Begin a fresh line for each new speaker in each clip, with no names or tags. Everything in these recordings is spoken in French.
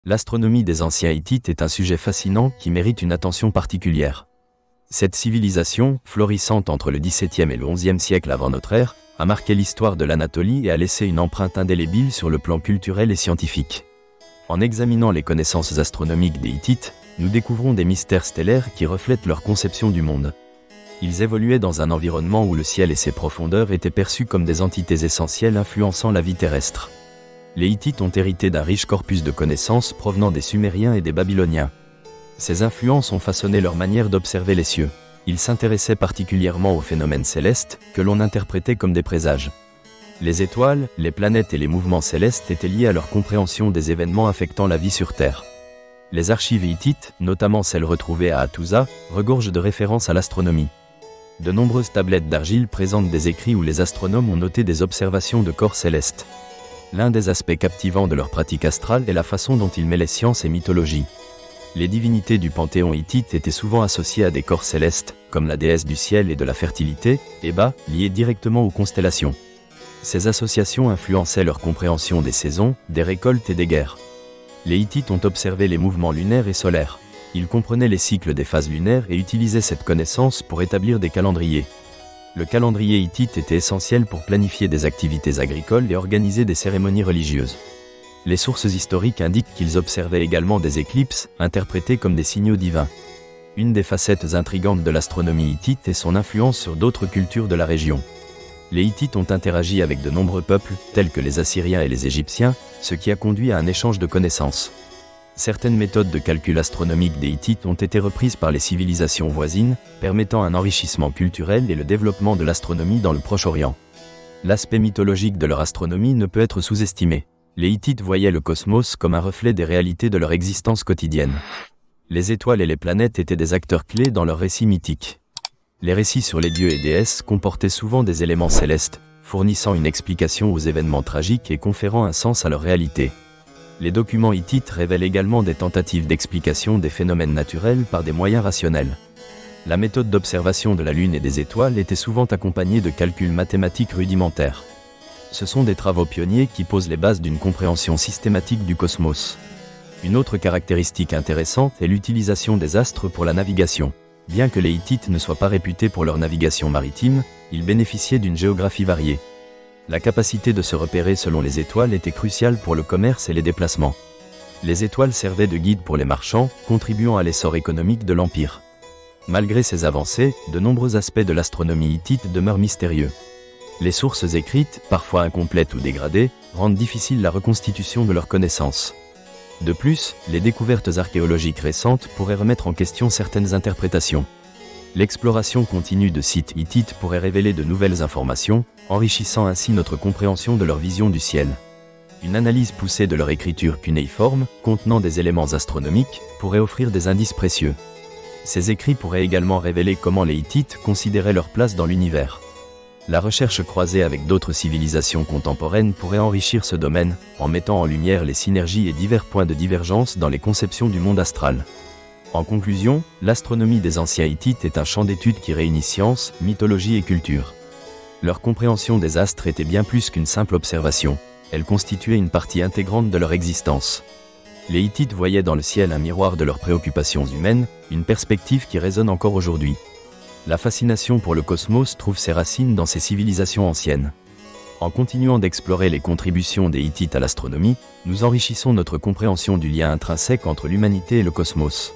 L'astronomie des anciens Hittites est un sujet fascinant qui mérite une attention particulière. Cette civilisation, florissante entre le XVIIe et le XIe siècle avant notre ère, a marqué l'histoire de l'Anatolie et a laissé une empreinte indélébile sur le plan culturel et scientifique. En examinant les connaissances astronomiques des Hittites, nous découvrons des mystères stellaires qui reflètent leur conception du monde. Ils évoluaient dans un environnement où le ciel et ses profondeurs étaient perçus comme des entités essentielles influençant la vie terrestre. Les Hittites ont hérité d'un riche corpus de connaissances provenant des Sumériens et des Babyloniens. Ces influences ont façonné leur manière d'observer les cieux. Ils s'intéressaient particulièrement aux phénomènes célestes, que l'on interprétait comme des présages. Les étoiles, les planètes et les mouvements célestes étaient liés à leur compréhension des événements affectant la vie sur Terre. Les archives hittites, notamment celles retrouvées à Hattusa, regorgent de références à l'astronomie. De nombreuses tablettes d'argile présentent des écrits où les astronomes ont noté des observations de corps célestes. L'un des aspects captivants de leur pratique astrale est la façon dont ils mêlaient science et mythologie. Les divinités du panthéon hittite étaient souvent associées à des corps célestes, comme la déesse du ciel et de la fertilité, Héba, liée directement aux constellations. Ces associations influençaient leur compréhension des saisons, des récoltes et des guerres. Les Hittites ont observé les mouvements lunaires et solaires. Ils comprenaient les cycles des phases lunaires et utilisaient cette connaissance pour établir des calendriers. Le calendrier hittite était essentiel pour planifier des activités agricoles et organiser des cérémonies religieuses. Les sources historiques indiquent qu'ils observaient également des éclipses, interprétées comme des signaux divins. Une des facettes intrigantes de l'astronomie hittite est son influence sur d'autres cultures de la région. Les Hittites ont interagi avec de nombreux peuples, tels que les Assyriens et les Égyptiens, ce qui a conduit à un échange de connaissances. Certaines méthodes de calcul astronomique des Hittites ont été reprises par les civilisations voisines, permettant un enrichissement culturel et le développement de l'astronomie dans le Proche-Orient. L'aspect mythologique de leur astronomie ne peut être sous-estimé. Les Hittites voyaient le cosmos comme un reflet des réalités de leur existence quotidienne. Les étoiles et les planètes étaient des acteurs clés dans leurs récits mythiques. Les récits sur les dieux et déesses comportaient souvent des éléments célestes, fournissant une explication aux événements tragiques et conférant un sens à leur réalité. Les documents hittites révèlent également des tentatives d'explication des phénomènes naturels par des moyens rationnels. La méthode d'observation de la Lune et des étoiles était souvent accompagnée de calculs mathématiques rudimentaires. Ce sont des travaux pionniers qui posent les bases d'une compréhension systématique du cosmos. Une autre caractéristique intéressante est l'utilisation des astres pour la navigation. Bien que les Hittites ne soient pas réputés pour leur navigation maritime, ils bénéficiaient d'une géographie variée. La capacité de se repérer selon les étoiles était cruciale pour le commerce et les déplacements. Les étoiles servaient de guide pour les marchands, contribuant à l'essor économique de l'Empire. Malgré ces avancées, de nombreux aspects de l'astronomie hittite demeurent mystérieux. Les sources écrites, parfois incomplètes ou dégradées, rendent difficile la reconstitution de leurs connaissances. De plus, les découvertes archéologiques récentes pourraient remettre en question certaines interprétations. L'exploration continue de sites hittites pourrait révéler de nouvelles informations, enrichissant ainsi notre compréhension de leur vision du ciel. Une analyse poussée de leur écriture cunéiforme, contenant des éléments astronomiques, pourrait offrir des indices précieux. Ces écrits pourraient également révéler comment les Hittites considéraient leur place dans l'univers. La recherche croisée avec d'autres civilisations contemporaines pourrait enrichir ce domaine, en mettant en lumière les synergies et divers points de divergence dans les conceptions du monde astral. En conclusion, l'astronomie des anciens Hittites est un champ d'étude qui réunit science, mythologie et culture. Leur compréhension des astres était bien plus qu'une simple observation, elle constituait une partie intégrante de leur existence. Les Hittites voyaient dans le ciel un miroir de leurs préoccupations humaines, une perspective qui résonne encore aujourd'hui. La fascination pour le cosmos trouve ses racines dans ces civilisations anciennes. En continuant d'explorer les contributions des Hittites à l'astronomie, nous enrichissons notre compréhension du lien intrinsèque entre l'humanité et le cosmos.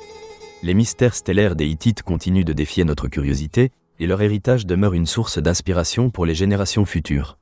Les mystères stellaires des Hittites continuent de défier notre curiosité, et leur héritage demeure une source d'inspiration pour les générations futures.